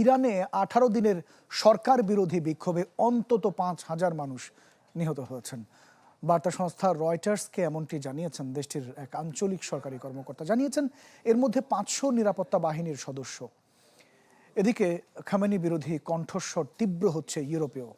ইরানে 18 দিনের সরকার বিরোধী বিক্ষোভে অন্তত 5,000 মানুষ নিহত হয়েছেন। বার্তা সংস্থা রয়টার্সকে এমনটি জানিয়েছেন দেশটির এক আঞ্চলিক সরকারি কর্মকর্তা। জানিয়েছেন এর মধ্যে 500 নিরাপত্তা বাহিনীর সদস্য। এদিকে খামেনি বিরোধী কণ্ঠস্বর তীব্র হচ্ছে ইউরোপেও।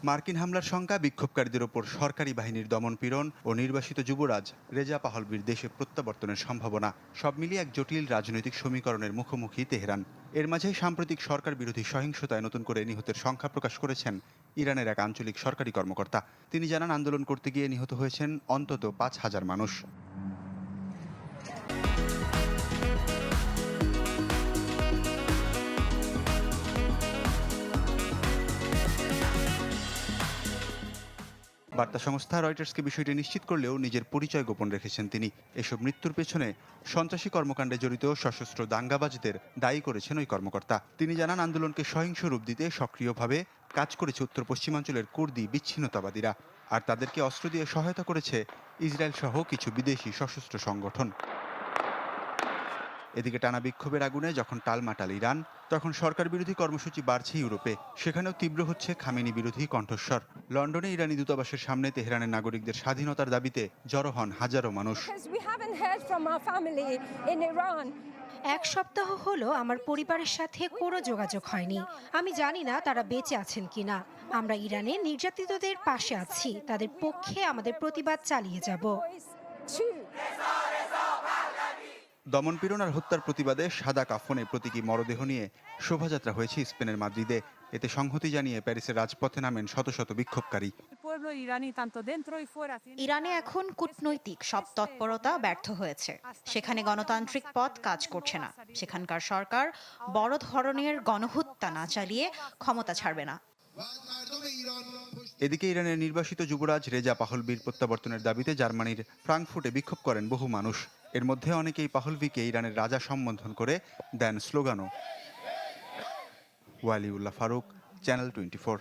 মার্কিন হামলার শঙ্কা, বিক্ষোভকারীদের ওপর সরকারি বাহিনীর দমনপীড়ন ও নির্বাসিত যুবরাজ রেজা পাহলভির দেশে প্রত্যাবর্তনের সম্ভাবনা, সব মিলিয়ে এক জটিল রাজনৈতিক সমীকরণের মুখোমুখি তেহরান। এর মাঝেই সাম্প্রতিক সরকার বিরোধী সহিংসতায় নতুন করে নিহতের সংখ্যা প্রকাশ করেছেন ইরানের এক আঞ্চলিক সরকারি কর্মকর্তা। তিনি জানান, আন্দোলন করতে গিয়ে নিহত হয়েছেন অন্তত 5,000 মানুষ। বার্তা সংস্থা রয়টার্সকে বিষয়টি নিশ্চিত করলেও নিজের পরিচয় গোপন রেখেছেন তিনি। এসব মৃত্যুর পেছনে সন্ত্রাসী কর্মকাণ্ডে জড়িত সশস্ত্র দাঙ্গাবাজদের দায়ী করেছেন ওই কর্মকর্তা। তিনি জানান, আন্দোলনকে সহিংস রূপ দিতে সক্রিয়ভাবে কাজ করেছে উত্তর পশ্চিমাঞ্চলের কুর্দি বিচ্ছিন্নতাবাদীরা, আর তাদেরকে অস্ত্র দিয়ে সহায়তা করেছে ইসরায়েল সহ কিছু বিদেশি সশস্ত্র সংগঠন। এদিকে টানা বিক্ষোভের আগুনে যখন টালমাটাল ইরান, তখন সরকার বিরোধী কর্মসূচি বাড়ছে ইউরোপে। সেখানেও তীব্র হচ্ছে খামেনি বিরোধী কণ্ঠস্বর। লন্ডনে ইরানি দূতাবাসের সামনে তেহরানের নাগরিকদের স্বাধীনতার দাবিতে জড়ো হন হাজারো মানুষ। এক সপ্তাহ হলো আমার পরিবারের সাথে কোনো যোগাযোগ হয়নি। আমি জানি না তারা বেঁচে আছেন কিনা। আমরা ইরানে নির্যাতিতদের পাশে আছি, তাদের পক্ষে আমাদের প্রতিবাদ চালিয়ে যাব। দমনপীড়ন আর হত্যার প্রতিবাদে সাদা কাফনে প্রতীকী মরদেহ নিয়ে শোভাযাত্রা হয়েছে স্পেনের মাদ্রিদে। এতে সংহতি জানিয়ে প্যারিসের রাজপথে নামেন শত শত বিক্ষোভকারী। ইরানে এখন কূটনৈতিক সব তৎপরতা ব্যর্থ হয়েছে। সেখানে গণতান্ত্রিক পথ কাজ করছে না। সেখানকার সরকার বড় ধরনের গণহত্যা না চালিয়ে ক্ষমতা ছাড়বে না। এদিকে ইরানের নির্বাসিত যুবরাজ রেজা পাহলভির প্রত্যাবর্তনের দাবিতে জার্মানির ফ্রাঙ্কফুর্টে বিক্ষোভ করেন বহু মানুষ। এর মধ্যে অনেকেই পাহলভিকে ইরানের রাজা সম্বোধন করে দেন স্লোগানও। ওয়ালিউল্লাহ ফারুক, চ্যানেল 24।